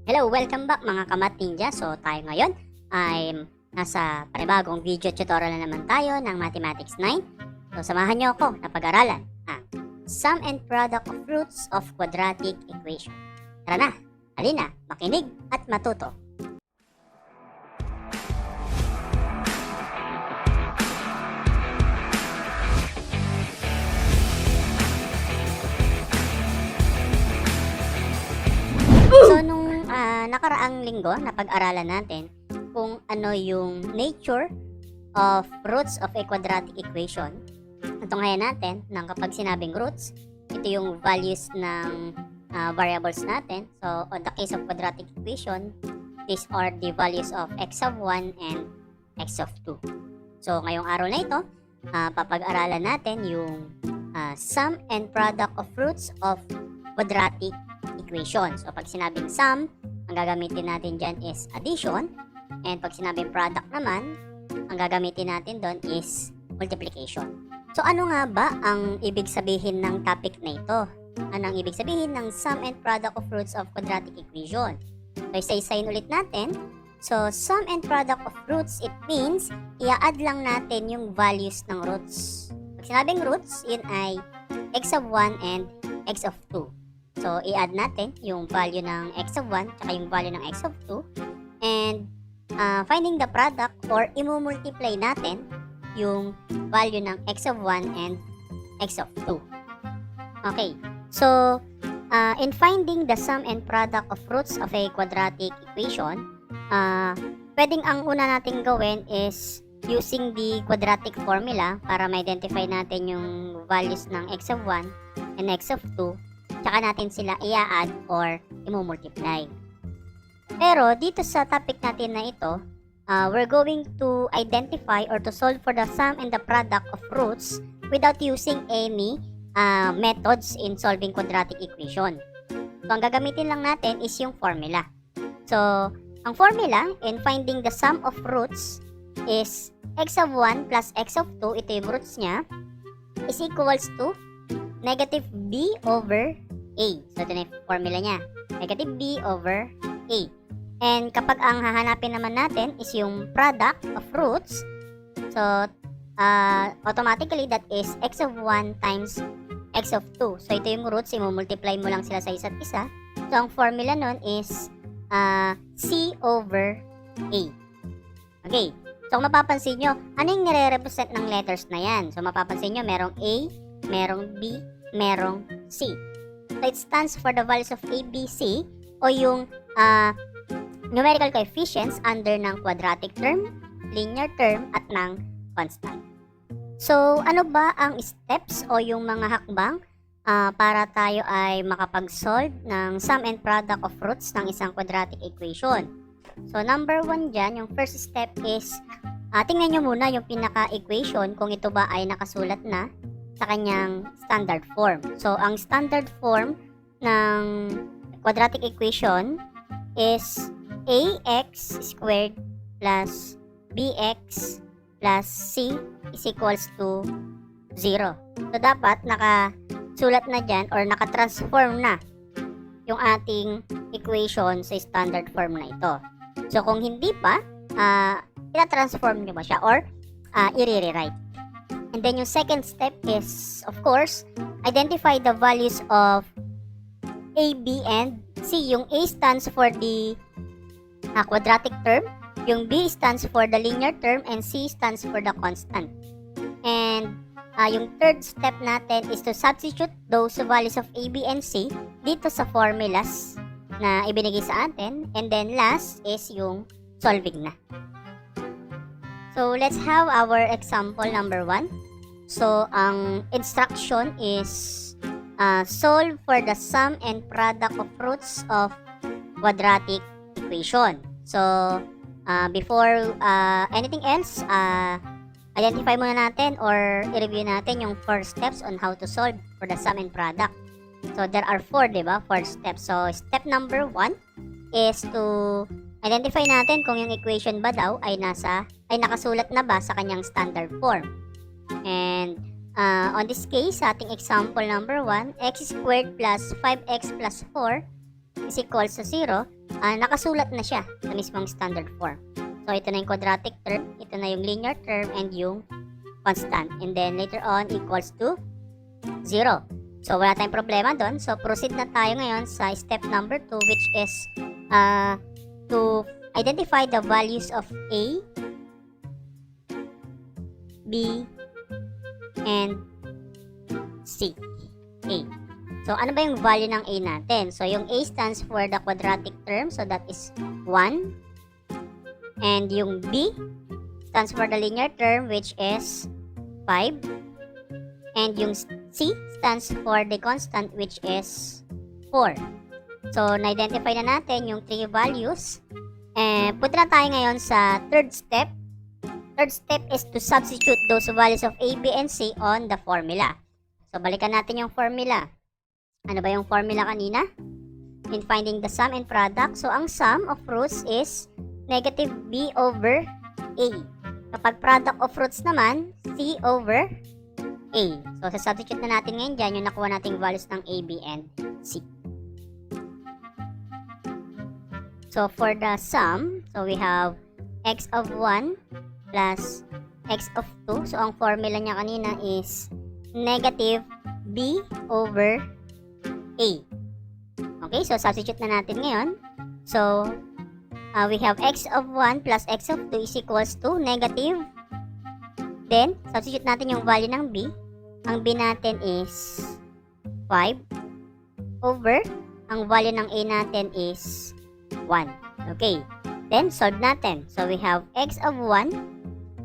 Hello, welcome back mga Kamat Ninja. So tayo ngayon ay nasa panibagong video tutorial na naman tayo ng Mathematics 9. So samahan nyo ako na pag-aralan ang sum and product of roots of quadratic equation. Tara na, halina, makinig at matuto. So nung nakaraang linggo na pag-aralan natin kung ano yung nature of roots of a quadratic equation. Natunghayan natin na kapag sinabing roots, ito yung values ng variables natin. So on the case of quadratic equation, these are the values of x of 1 and x of 2. So ngayong araw na ito, papag-aralan natin yung sum and product of roots of quadratic equation. So pag sinabing sum, ang gagamitin natin dyan is addition, and pag sinabing product naman, ang gagamitin natin doon is multiplication. So ano nga ba ang ibig sabihin ng topic na ito? Ano ang ibig sabihin ng sum and product of roots of quadratic equation? So isa-isahin ulit natin. So sum and product of roots, it means i-add lang natin yung values ng roots. Pag sinabing roots, yun ay x of 1 and x of 2. So, i-add natin yung value ng x of 1 tsaka yung value ng x of 2, and finding the product or imumultiply natin yung value ng x of 1 and x of 2. Okay, so in finding the sum and product of roots of a quadratic equation, pwedeng ang una nating gawin is using the quadratic formula para ma-identify natin yung values ng x of 1 and x of 2, tsaka natin sila i-add or i-multiply. Pero dito sa topic natin na ito, we're going to identify or to solve for the sum and the product of roots without using any methods in solving quadratic equation. So ang gagamitin lang natin is yung formula. So ang formula in finding the sum of roots is x of 1 plus x of 2, ito yung roots niya, is equals to negative b over a. So, ito na yung formula niya. Negative b over a. And kapag ang hahanapin naman natin is yung product of roots, so, automatically that is x of 1 times x of 2. So, ito yung roots, i-multiply mo lang sila sa isa't isa. So, ang formula nun is c over a. Okay. So, kung mapapansin nyo, ano yung nire-represent ng letters na yan? So, mapapansin nyo, merong a, merong b, merong c. So, it stands for the values of a, b, c, o yung numerical coefficients under ng quadratic term, linear term, at ng constant. So, ano ba ang steps o yung mga hakbang para tayo ay makapag-solve ng sum and product of roots ng isang quadratic equation? So, number 1 dyan, yung first step is tingnan nyo muna yung pinaka-equation kung ito ba ay nakasulat na sa kanyang standard form. So, ang standard form ng quadratic equation is ax squared plus bx plus c is equals to 0. So, dapat nakasulat na dyan or nakatransform na yung ating equation sa standard form na ito. So, kung hindi pa, ita-transform nyo ba siya or i-rewrite. And then yung second step is, of course, identify the values of a, b, and c. Yung a stands for the quadratic term, yung b stands for the linear term, and c stands for the constant. And yung third step natin is to substitute those values of a, b, and c dito sa formulas na ibinigay sa atin. And then last is yung solving na. So, let's have our example number 1. So, ang instruction is solve for the sum and product of roots of quadratic equation. So, before anything else, identify muna natin or i-review natin yung 4 steps on how to solve for the sum and product. So, there are 4, diba? 4 steps. So, step number 1 is to identify natin kung yung equation ba daw ay nakasulat na ba sa kanyang standard form. And on this case, sa ating example number 1, x squared plus 5x plus 4 is equals to 0. nakasulat na siya sa mismong standard form. So, ito na yung quadratic term, ito na yung linear term, and yung constant. And then, later on, equals to 0. So, wala tayong problema doon. So, proceed na tayo ngayon sa step number 2, which is to identify the values of A, B, and C. A. So, ano ba yung value ng A natin? So, yung A stands for the quadratic term. So, that is 1. And yung B stands for the linear term, which is 5. And yung C stands for the constant, which is 4. So, na-identify na natin yung 3 values. And punta na tayo ngayon sa third step. Third step is to substitute those values of A, B, and C on the formula. So, balikan natin yung formula. Ano ba yung formula kanina? In finding the sum and product. So, ang sum of roots is negative B over A. Kapag product of roots naman, C over A. So, sa-substitute na natin ngayon dyan yung nakuha nating values ng A, B, and C. So, for the sum, so we have x of 1 plus x of 2. So, ang formula niya kanina is negative B over A. Okay, so substitute na natin ngayon. So, we have x of 1 plus x of 2 is equals to negative. Then, substitute natin yung value ng b. Ang b natin is 5 over. Ang value ng a natin is 1. Okay. Then, solve natin. So, we have x of 1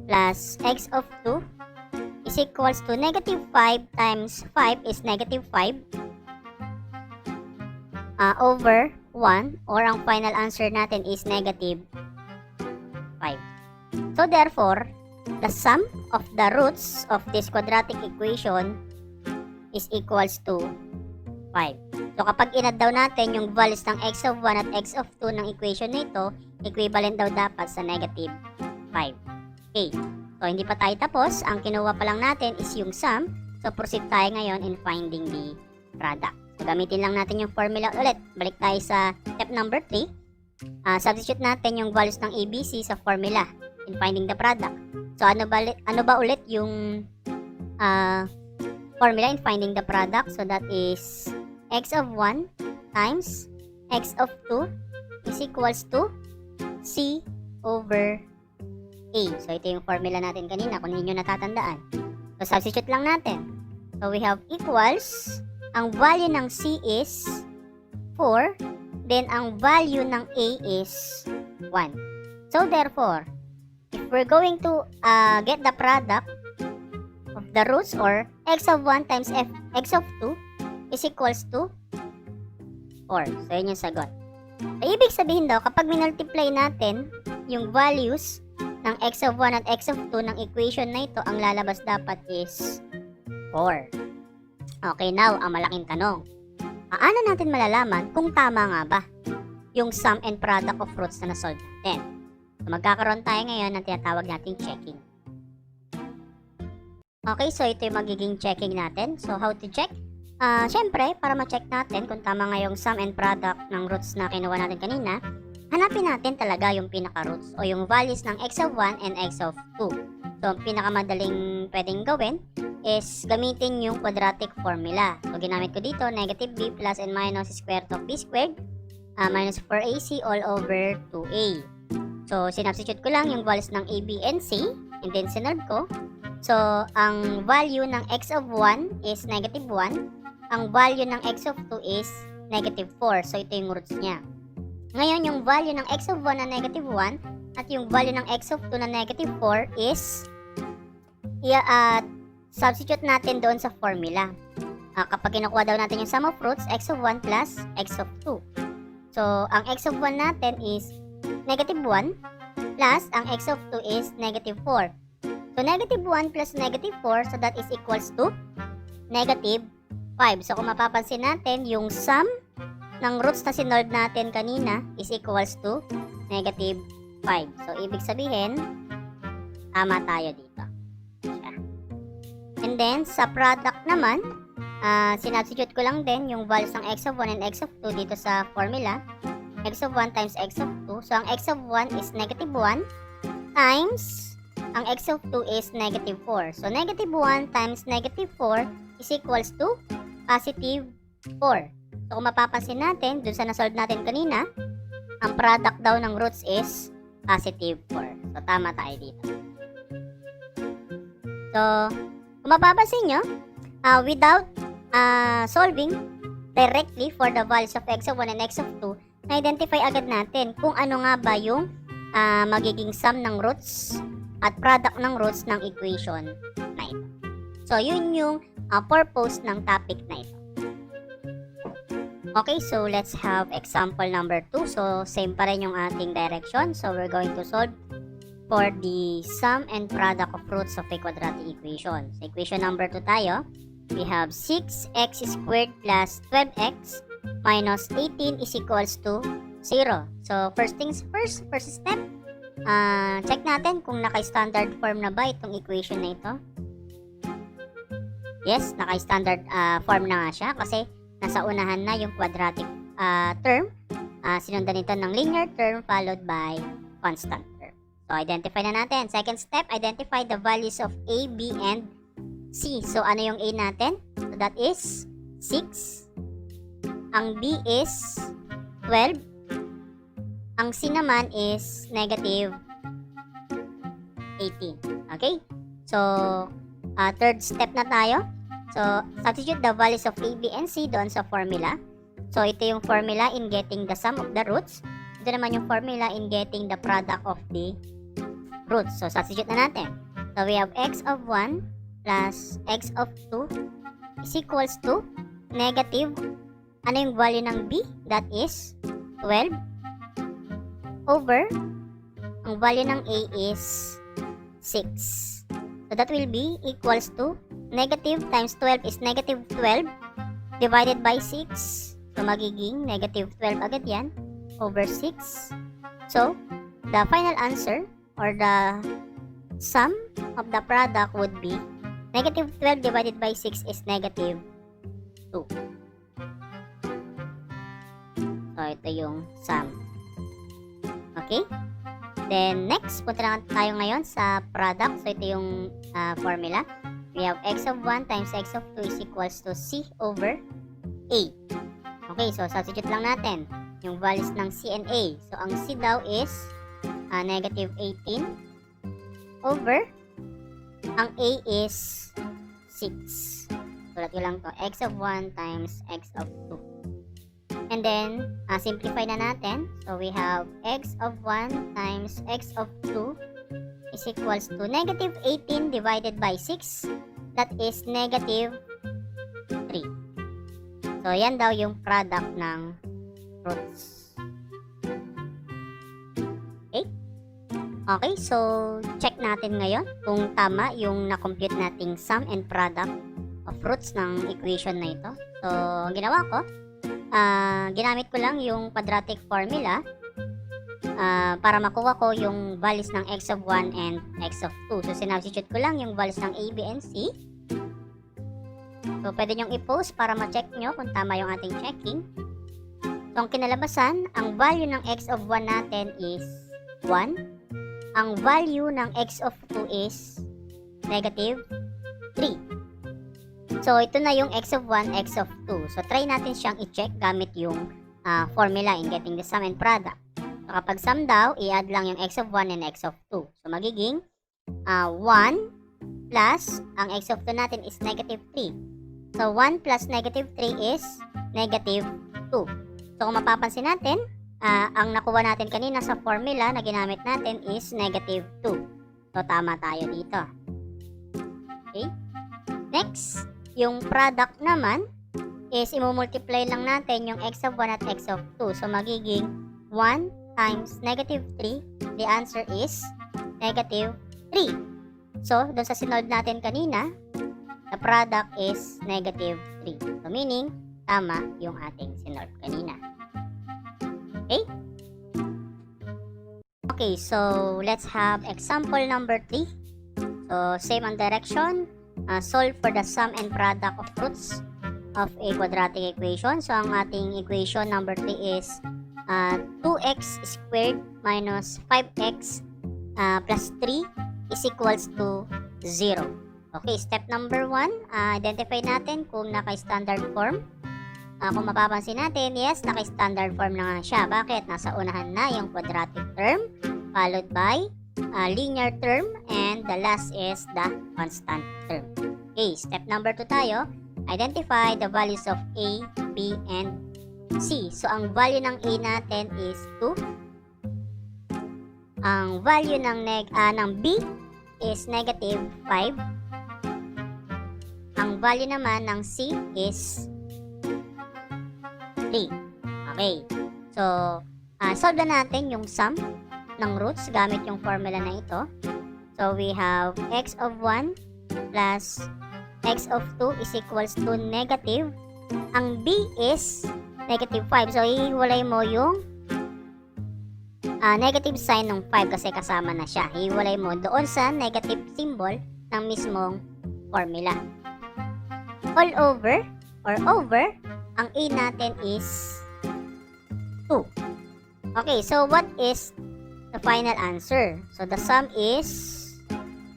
plus x of 2 is equals to negative 5 times 5 is negative 5 over 1, or ang final answer natin is negative 5. So, therefore, the sum of the roots of this quadratic equation is equals to 5. So, kapag inad daw natin yung values ng x of 1 at x of 2 ng equation na ito, equivalent daw dapat sa negative 5. Okay. So, hindi pa tayo tapos. Ang kinuha pa lang natin is yung sum. So, proceed tayo ngayon in finding the product. So, gamitin lang natin yung formula ulit. Balik tayo sa step number 3. Substitute natin yung values ng ABC sa formula in finding the product. So, ano ba ulit yung formula in finding the product? So, that is x of 1 times x of 2 is equals to C over A. So, ito yung formula natin kanina kung hindi nyo natatandaan. So, substitute lang natin. So, we have equals, ang value ng C is 4, then ang value ng A is 1. So, therefore, if we're going to get the product of the roots, or x of 1 times x of 2 is equals to 4. So, yun yung sagot. So, ibig sabihin daw, kapag minultiply natin yung values ng x of 1 at x of 2 ng equation na ito, ang lalabas dapat is 4. Okay, now, ang malaking tanong. Paano natin malalaman kung tama nga ba yung sum and product of roots na nasolve natin? So, magkakaroon tayo ngayon ng tinatawag nating checking. Okay, so ito yung magiging checking natin. So, how to check? Syempre, para ma-check natin kung tama nga yung sum and product ng roots na kinuha natin kanina, hanapin natin talaga yung pinaka-roots o yung values ng x of 1 and x of 2. So, ang pinakamadaling pwedeng gawin is gamitin yung quadratic formula. So, ginamit ko dito, negative b plus and minus square root of b squared minus 4ac all over 2a. So, sinubstitute ko lang yung values ng a, b, and c, and then sinolve ko. So, ang value ng x of 1 is negative 1. Ang value ng x of 2 is negative 4. So, ito yung roots niya. Ngayon, yung value ng x of 1 na negative 1 at yung value ng x of 2 na negative 4 is substitute natin doon sa formula. Kapag kinukuha daw natin yung sum of roots, x of 1 plus x of 2. So, ang x of 1 natin is negative 1 plus ang x of 2 is negative 4. So, negative 1 plus negative 4, so that is equals to negative 5. So, kung mapapansin natin, yung sum ng roots na sinolve natin kanina is equals to negative 5. So, ibig sabihin, tama tayo dito. And then, sa product naman, sinubstitute ko lang din yung values ng x of 1 and x of 2 dito sa formula. x of 1 times x of 2. So, ang x of 1 is negative 1 times ang x of 2 is negative 4. So, negative 1 times negative 4 is equals to positive 4. So, kung mapapansin natin, dun sa nasolve natin kanina, ang product daw ng roots is positive 4. So, tama tayo dito. So, kung mapapansin nyo, without solving directly for the values of x of 1 and x of 2, na-identify agad natin kung ano nga ba yung magiging sum ng roots at product ng roots ng equation na ito. So, yun yung purpose ng topic na ito. Okay, so let's have example number 2. So, same pa rin yung ating direction. So, we're going to solve for the sum and product of roots of a quadratic equation. So, equation number 2 tayo. We have 6x squared plus 12x minus 18 is equals to 0. So, first things first step, check natin kung naka-standard form na ba itong equation na ito. Yes, naka-standard form na nga siya kasi nasa unahan na yung quadratic term. Sinundan ito ng linear term followed by constant term. So, identify na natin. Second step, identify the values of A, B, and C. So, ano yung A natin? So, that is 6. Ang B is 12. Ang C naman is negative 18. Okay? So, third step na tayo. So, substitute the values of A, B, and C doon sa formula. So, ito yung formula in getting the sum of the roots. Ito naman yung formula in getting the product of the roots. So, substitute na natin. So, we have x of 1 plus x of 2 is equals to negative, ano yung value ng B? That is 12 over, ang value ng A is 6. So, that will be equals to negative times 12 is negative 12 divided by 6. So, magiging negative 12 agad yan over 6. So, the final answer or the sum of the product would be negative 12 divided by 6 is negative 2. So, ito yung sum. Okay? Then, next, punta na tayo ngayon sa product. So, ito yung formula. We have x of 1 times x of 2 is equals to C over A. Okay, so substitute lang natin yung values ng C and A. So, ang C daw is negative 18 over, ang A is 6. Sulat ko lang to, x of 1 times x of 2. And then, simplify na natin. So, we have x of 1 times x of 2 is equals to negative 18 divided by 6. That is negative 3. So, yan daw yung product ng roots. Okay? Okay, so, check natin ngayon kung tama yung na-compute nating sum and product of roots ng equation na ito. So, ang ginawa ko, ginamit ko lang yung quadratic formula para makuha ko yung values ng x of 1 and x of 2. So, sinubstitute ko lang yung values ng A, B, and C. So, pwede nyong i-post para ma-check nyo kung tama yung ating checking. So, ang kinalabasan, ang value ng x of 1 natin is 1. Ang value ng x of 2 is negative 3. So, ito na yung x of 1, x of 2. So, try natin siyang i-check gamit yung formula in getting the sum and product. So, kapag sum daw, i-add lang yung x of 1 and x of 2. So, magiging 1 plus, ang x of 2 natin is negative 3. So, 1 plus negative 3 is negative 2. So, kung mapapansin natin, ang nakuha natin kanina sa formula na ginamit natin is negative 2. So, tama tayo dito. Okay? Next, yung product naman is imumultiply lang natin yung x of 1 at x of 2. So, magiging 1 times negative 3. The answer is negative 3. So, doon sa sinold natin kanina, the product is negative 3. So, meaning, tama yung ating sinold kanina. Okay? Okay, so let's have example number 3. So, same on direction. Solve for the sum and product of roots of a quadratic equation. So, ang ating equation number 3 is 2x squared minus 5x plus 3 is equals to 0. Okay, step number 1, identify natin kung naka-standard form. Kung mapapansin natin, yes, naka-standard form na nga siya. Bakit? Nasa unahan na yung quadratic term, followed by linear term, and the last is the constant term. Okay, step number 2 tayo. Identify the values of A, B, and C. So, ang value ng A natin is 2. Ang value ng B is negative 5. Ang value naman ng C is 3. Okay. So, solve na natin yung sum ng roots gamit yung formula na ito. So, we have x of 1 plus x of 2 is equals to negative. Ang B is negative 5. So, ihiwalay mo yung negative sign ng 5 kasi kasama na siya. Ihiwalay mo doon sa negative symbol ng mismong formula. All over or over, ang A natin is 2. Okay, so what is the final answer? So, the sum is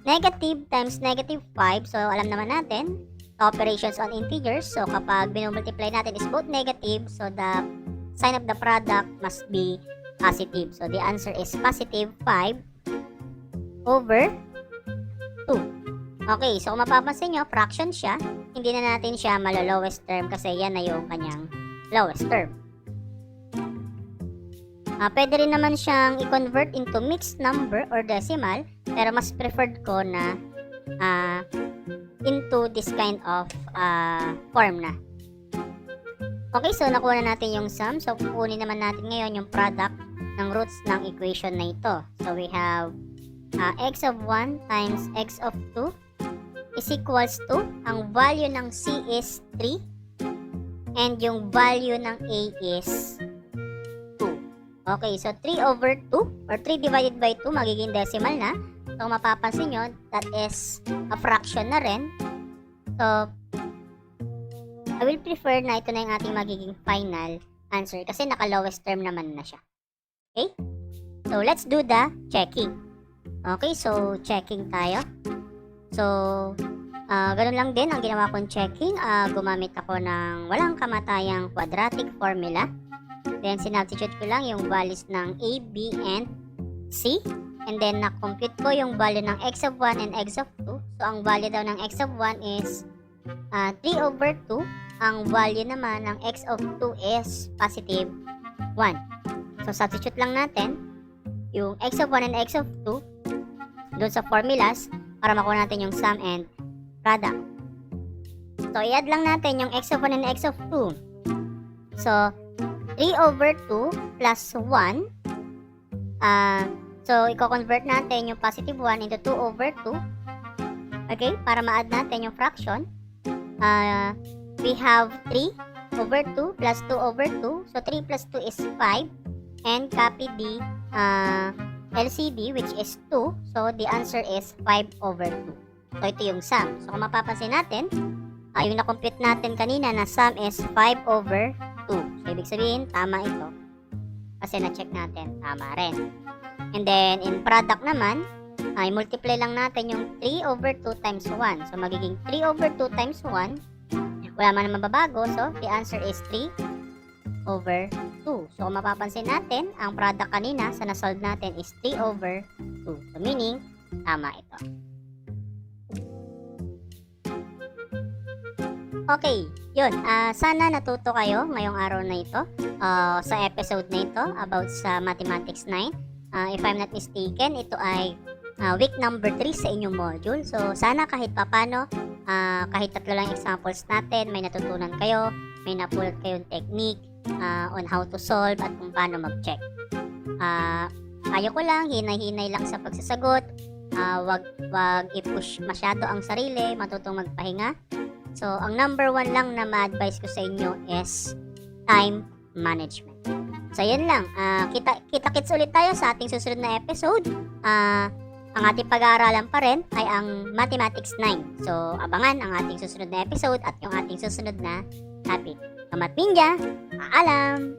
negative times negative 5. So, alam naman natin, operations on integers. So, kapag binumultiply natin is both negative, so the sign of the product must be positive. So, the answer is positive 5 over 2. Okay, so kung mapapansin nyo, fraction siya. Hindi na natin siya malo-lowest term kasi yan na yung kanyang lowest term. Pwede rin naman siyang i-convert into mixed number or decimal, pero mas preferred ko na into this kind of form na. Okay, so nakuha na natin yung sum. So, kukunin naman natin ngayon yung product ng roots ng equation na ito. So, we have x of 1 times x of 2 is equals to, ang value ng C is 3, and yung value ng A is 2. Okay, so 3 over 2 or 3 divided by 2 magiging decimal na. So, mapapansin nyo, that is a fraction na rin. So, I will prefer na ito na yung ating magiging final answer kasi naka-lowest term naman na siya. Okay? So, let's do the checking. Okay, so checking tayo. So, ganun lang din ang ginawa kong checking. Gumamit ako ng walang kamatayang quadratic formula. Then, sinubstitute ko lang yung values ng A, B, and C. And then, na-compute ko yung value ng x of 1 and x of 2. So, ang value daw ng x of 1 is 3 over 2. Ang value naman ng x of 2 is positive 1. So, substitute lang natin yung x of 1 and x of 2 doon sa formulas para makuha natin yung sum and product. So, i-add lang natin yung x of 1 and x of 2. So, 3 over 2 plus 1. So, i-convert natin yung positive 1 into 2 over 2. Okay? Para ma-add natin yung fraction. We have 3 over 2 plus 2 over 2. So, 3 plus 2 is 5. And copy the LCD which is 2. So, the answer is 5 over 2. So, ito yung sum. So, kung mapapansin natin, yung na-compute natin kanina na sum is 5 over 2. So, ibig sabihin, tama ito. Kasi na-check natin, tama rin. And then, in product naman, i-multiply lang natin yung 3 over 2 times 1. So, magiging 3 over 2 times 1. Wala man naman mababago. So, the answer is 3 over 2. So, kung mapapansin natin, ang product kanina sa na-solve natin is 3 over 2. So, meaning, tama ito. Okay, yun. Sana natuto kayo ngayong araw na ito sa episode na ito about sa Mathematics 9. If I'm not mistaken, ito ay week number 3 sa inyong module. So, sana kahit papano, kahit tatlo lang examples natin, may natutunan kayo, may napulot kayong technique on how to solve at kung paano mag-check. Ayaw ko lang, hinay-hinay lang sa pagsasagot. Wag i-push masyado ang sarili, matutong magpahinga. So, ang number 1 lang na ma-advise ko sa inyo is time management. So, yun lang. Kita-kits ulit tayo sa ating susunod na episode. Ang ating pag-aaralan pa rin ay ang Mathematics 9. So, abangan ang ating susunod na episode at yung ating susunod na topic. Kamat Ninja, paalam!